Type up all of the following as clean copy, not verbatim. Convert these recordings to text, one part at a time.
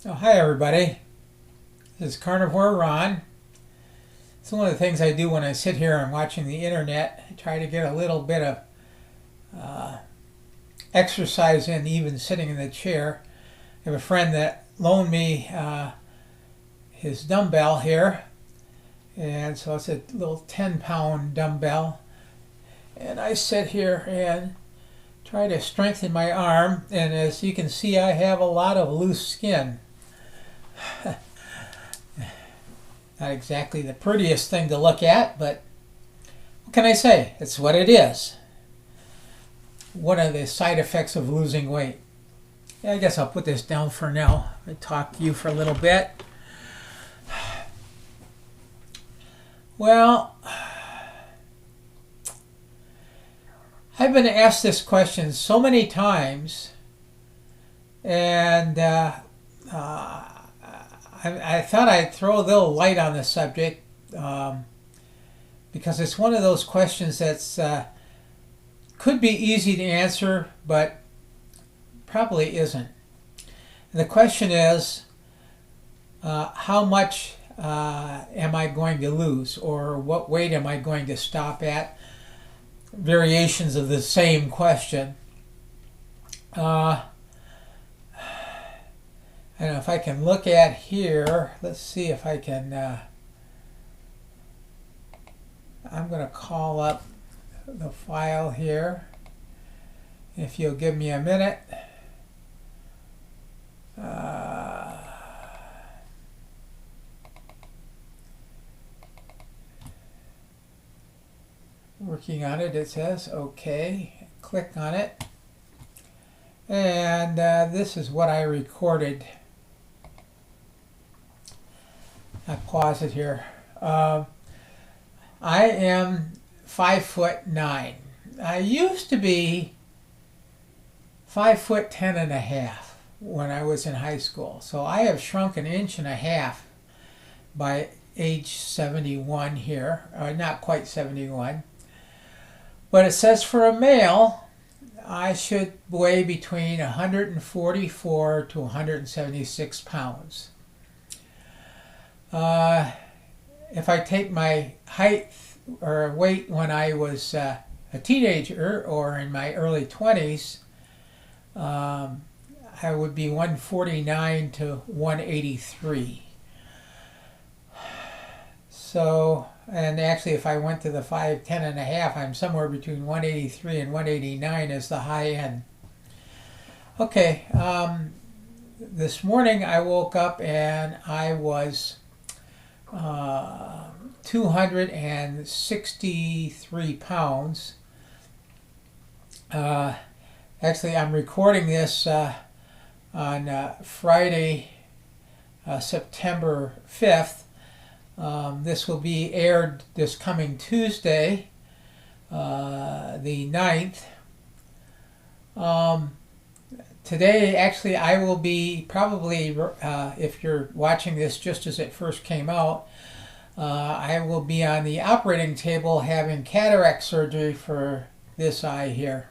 Oh, hi everybody. This is Carnivore Ron. It's one of the things I do when I sit here and watching the internet. I try to get a little bit of uh, exercise in, even sitting in the chair. I have a friend that loaned me his dumbbell here, and so it's a little 10-pound dumbbell. And I sit here and try to strengthen my arm, and as you can see, I have a lot of loose skin. Not exactly the prettiest thing to look at, but what can I say? It's what it is. One of the side effects of losing weight. Yeah, I guess I'll put this down for now. I'll talk to you for a little bit. Well, I've been asked this question so many times, and I thought I'd throw a little light on the subject because it's one of those questions that's could be easy to answer, but probably isn't. And the question is, how much am I going to lose, or what weight am I going to stop at? Variations of the same question. I don't know if I can look at here. Let's see if I can. I'm going to call up the file here. If you'll give me a minute. Working on it, it says. Okay. Click on it. And this is what I recorded. I pause it here. I am 5'9". I used to be 5'10.5" when I was in high school. So I have shrunk 1.5" by age 71 here. Not quite 71. But it says for a male, I should weigh between 144 to 176 pounds. If I take my height or weight when I was a teenager or in my early 20s, I would be 149 to 183. So, and actually if I went to the 5'10.5", I'm somewhere between 183 and 189 as the high end. Okay, this morning I woke up and I was 263 pounds. Actually, I'm recording this on Friday, September 5th. This will be aired this coming Tuesday, the 9th. Today, actually, I will be probably, if you're watching this just as it first came out, I will be on the operating table having cataract surgery for this eye here.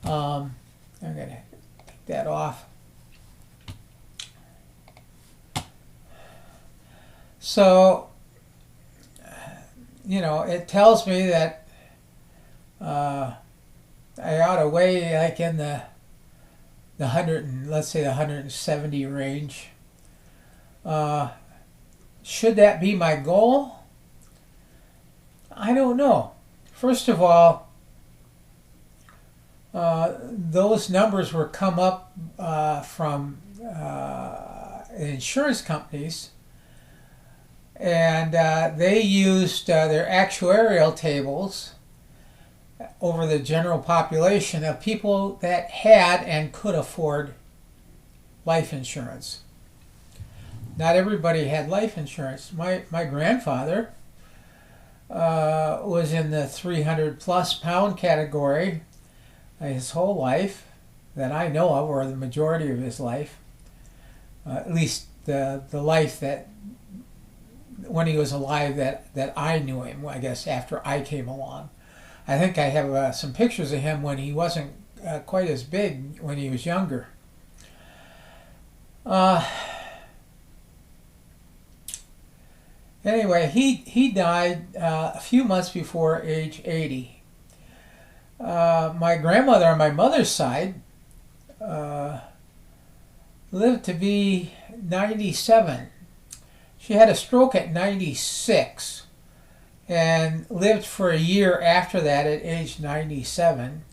I'm going to take that off. So, you know, it tells me that I ought to weigh like in the 100 and let's say the 170 range. Should that be my goal? I don't know. First of all, those numbers were come up from insurance companies, and they used their actuarial tables over the general population of people that had and could afford life insurance. Not everybody had life insurance. My grandfather was in the 300 plus pound category his whole life that I know of, or the majority of his life. At least the life that when he was alive that I knew him, I guess after I came along. I think I have some pictures of him when he wasn't quite as big when he was younger. Uh, anyway, he died a few months before age 80. My grandmother on my mother's side uh, lived to be 97. She had a stroke at 96 and lived for a year after that at age 97.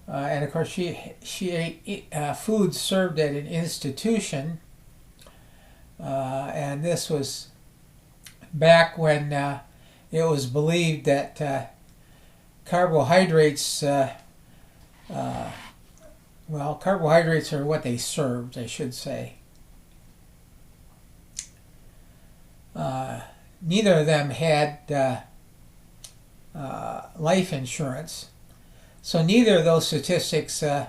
And of course, she ate food served at an institution, and this was back when it was believed that carbohydrates, well, carbohydrates are what they served, I should say. Neither of them had life insurance. So neither of those statistics would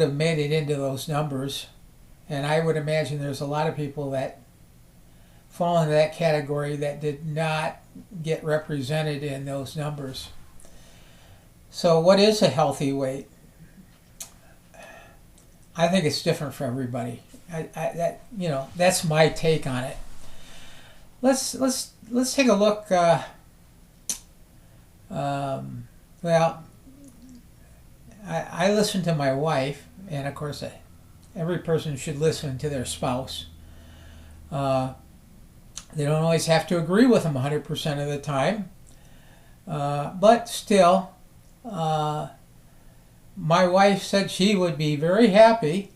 have made it into those numbers. And I would imagine there's a lot of people that fall into that category that did not get represented in those numbers. So what is a healthy weight? I think it's different for everybody. That's my take on it. Let's take a look. Well, I listen to my wife, and of course, every person should listen to their spouse. They don't always have to agree with them 100% of the time, but still, my wife said she would be very happy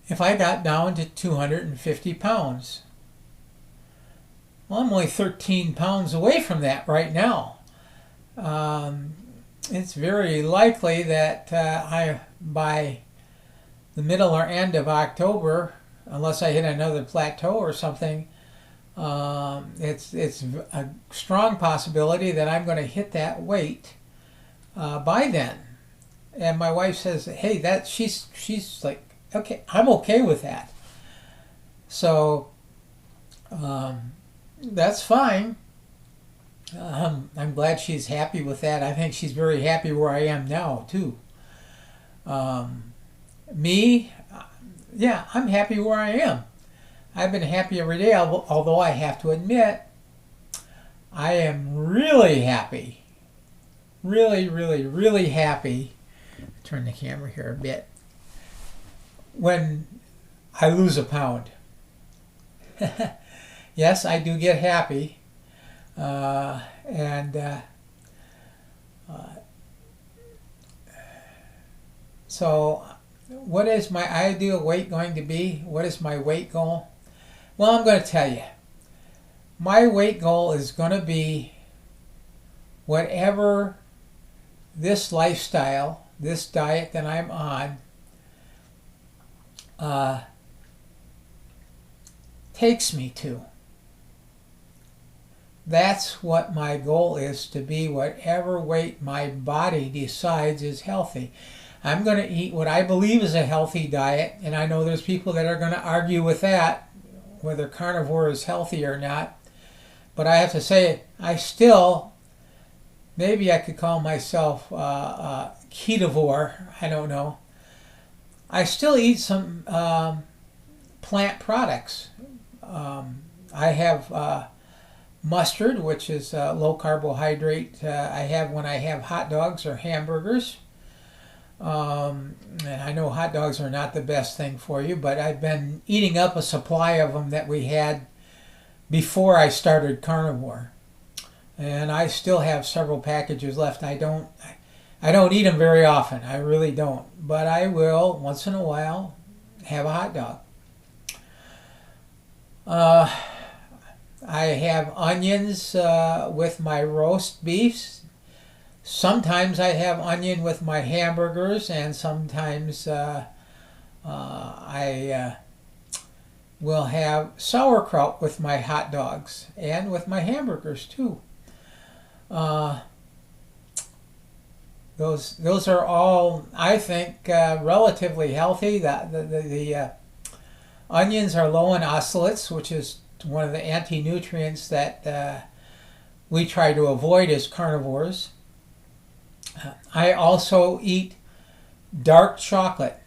if I got down to 250 pounds. Well, I'm only 13 pounds away from that right now. It's very likely that by the middle or end of October, unless I hit another plateau or something, it's a strong possibility that I'm going to hit that weight by then. And my wife says, "Hey, she's like, okay, I'm okay with that." So that's fine. I'm glad she's happy with that. I think she's very happy where I am now too. Me, yeah, I'm happy where I am. I've been happy every day, although I have to admit, I am really happy. Really, really, really happy. Turn the camera here a bit. When I lose a pound. Yes, I do get happy. So what is my ideal weight going to be? What is my weight goal? Well, I'm going to tell you. My weight goal is going to be whatever this lifestyle, this diet that I'm on, takes me to. That's what my goal is, to be whatever weight my body decides is healthy. I'm going to eat what I believe is a healthy diet, and I know there's people that are going to argue with that, whether carnivore is healthy or not. But I have to say, I still, maybe I could call myself ketovore, I don't know. I still eat some plant products. I have mustard, which is low carbohydrate. I have when I have hot dogs or hamburgers. And I know hot dogs are not the best thing for you, but I've been eating up a supply of them that we had before I started carnivore. And I still have several packages left. I don't eat them very often. I really don't. But I will, once in a while, have a hot dog. I have onions with my roast beefs. Sometimes I have onion with my hamburgers, and sometimes I will have sauerkraut with my hot dogs and with my hamburgers too. Those are all, I think, relatively healthy. The onions are low in oxalates, which is one of the anti-nutrients that we try to avoid as carnivores. I also eat dark chocolate.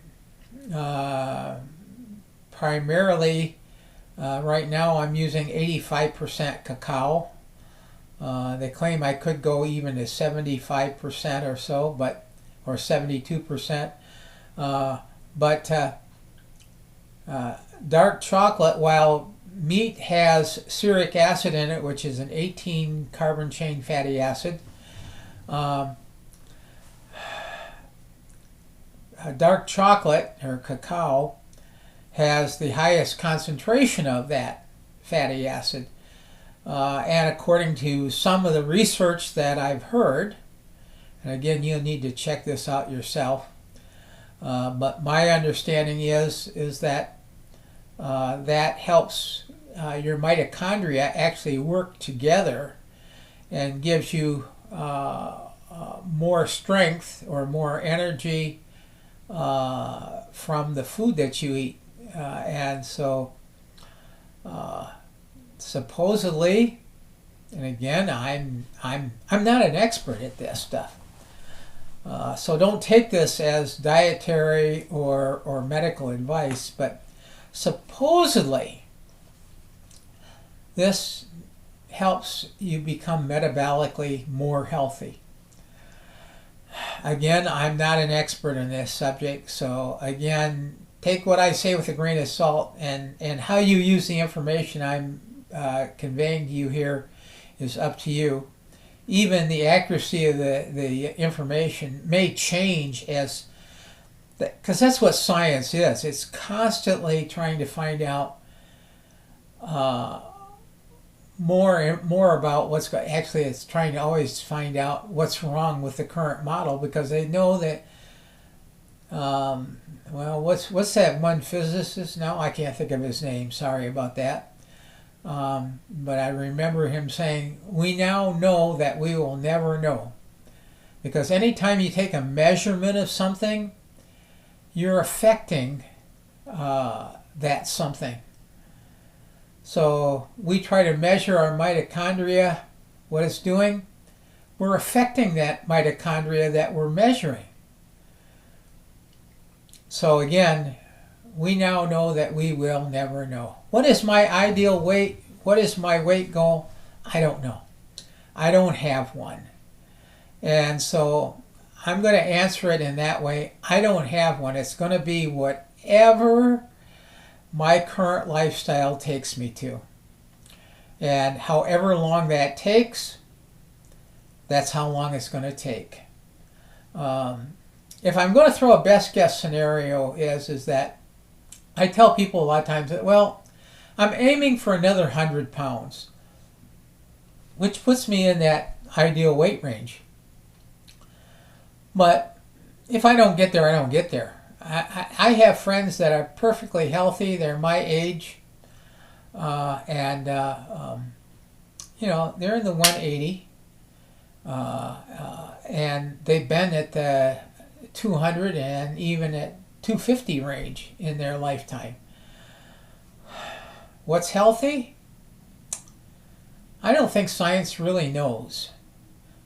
Primarily, right now I'm using 85% cacao. They claim I could go even to 75% or so, or 72%. Dark chocolate, while meat has stearic acid in it, which is an 18 carbon chain fatty acid, dark chocolate or cacao has the highest concentration of that fatty acid. And according to some of the research that I've heard, and again, you'll need to check this out yourself, but my understanding is that that helps your mitochondria actually work together and gives you more strength or more energy from the food that you eat. And so supposedly, and again, I'm not an expert at this stuff, so don't take this as dietary or medical advice, but supposedly this helps you become metabolically more healthy. Again, I'm not an expert in this subject, so again, take what I say with a grain of salt, and how you use the information I'm conveying to you here is up to you. Even the accuracy of the information may change because that's what science is. It's constantly trying to find out more about what's actually. It's trying to always find out what's wrong with the current model, because they know that. Well, what's that one physicist? Now I can't think of his name. Sorry about that. But I remember him saying, "We now know that we will never know," because anytime you take a measurement of something, you're affecting that something. So we try to measure our mitochondria, what it's doing. We're affecting that mitochondria that we're measuring. So again, we now know that we will never know. What is my ideal weight? What is my weight goal? I don't know. I don't have one. And so I'm going to answer it in that way. I don't have one. It's going to be whatever my current lifestyle takes me to. And however long that takes, that's how long it's going to take. If I'm going to throw a best guess scenario is that I tell people a lot of times that, well, I'm aiming for another 100 pounds, which puts me in that ideal weight range. But if I don't get there, I don't get there. I have friends that are perfectly healthy. They're my age. And they're in the 180. And they've been at the 200 and even at 250 range in their lifetime. What's healthy? I don't think science really knows.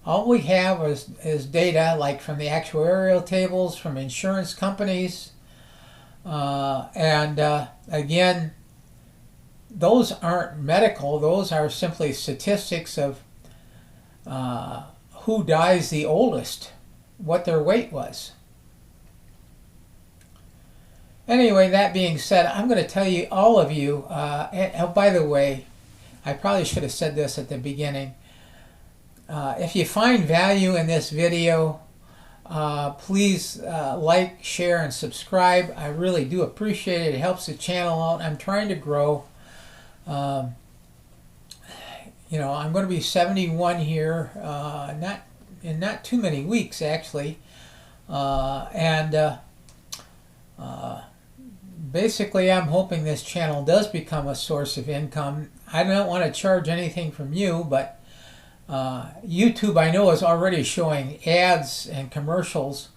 All we have is data like from the actuarial tables, from insurance companies, again, those aren't medical. Those are simply statistics of who dies the oldest, what their weight was. Anyway, that being said, I'm going to tell you, all of you, and by the way, I probably should have said this at the beginning. If you find value in this video, please like, share, and subscribe. I really do appreciate it. It helps the channel out. I'm trying to grow. I'm going to be 71 here, not too many weeks actually, basically I'm hoping this channel does become a source of income. I don't want to charge anything from you, but YouTube, I know, is already showing ads and commercials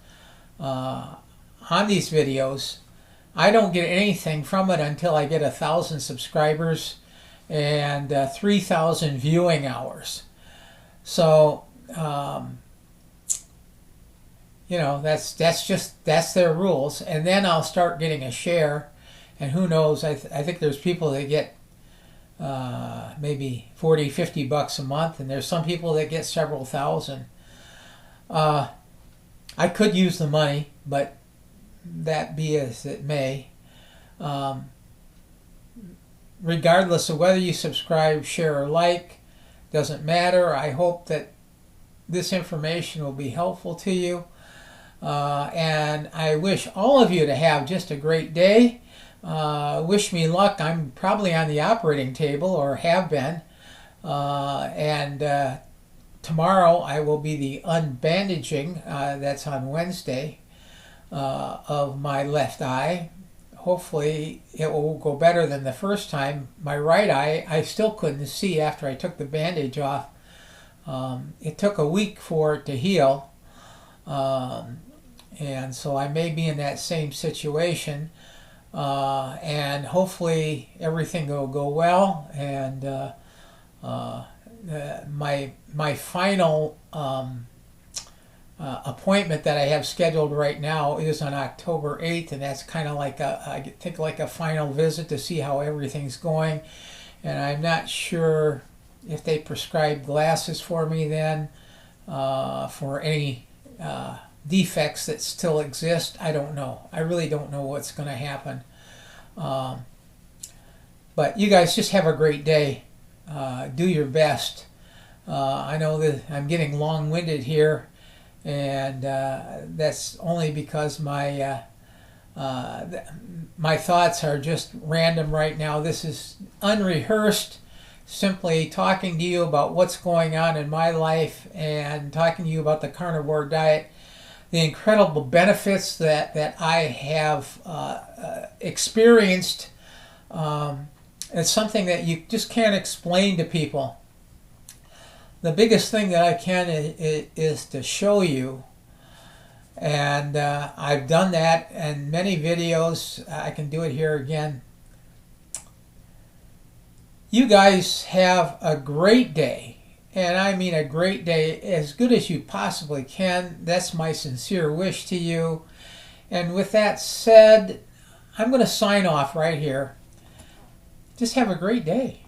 on these videos. I don't get anything from it until I get 1,000 subscribers and 3,000 viewing hours. So you know, that's their rules. And then I'll start getting a share, and who knows? I think there's people that get maybe 40, $50 a month, and there's some people that get several thousand. I could use the money, but that be as it may. Regardless of whether you subscribe, share, or like, doesn't matter. I hope that this information will be helpful to you. And I wish all of you to have just a great day. Wish me luck. I'm probably on the operating table, or have been. And tomorrow I will be the unbandaging, that's on Wednesday, of my left eye. Hopefully it will go better than the first time. My right eye, I still couldn't see after I took the bandage off. It took a week for it to heal. And so I may be in that same situation. And hopefully everything will go well. And my final appointment that I have scheduled right now is on October 8th, and that's kind of like I think like a final visit to see how everything's going. And I'm not sure if they prescribe glasses for me then, for any defects that still exist. I don't know. I really don't know what's going to happen. But you guys just have a great day. Do your best. I know that I'm getting long-winded here, and that's only because my thoughts are just random right now. This is unrehearsed, simply talking to you about what's going on in my life and talking to you about the carnivore diet, the incredible benefits that I have experienced. It's something that you just can't explain to people. The biggest thing that I can is to show you, and I've done that in many videos. I can do it here again. You guys have a great day, and I mean a great day, as good as you possibly can. That's my sincere wish to you. And with that said, I'm going to sign off right here. Just have a great day.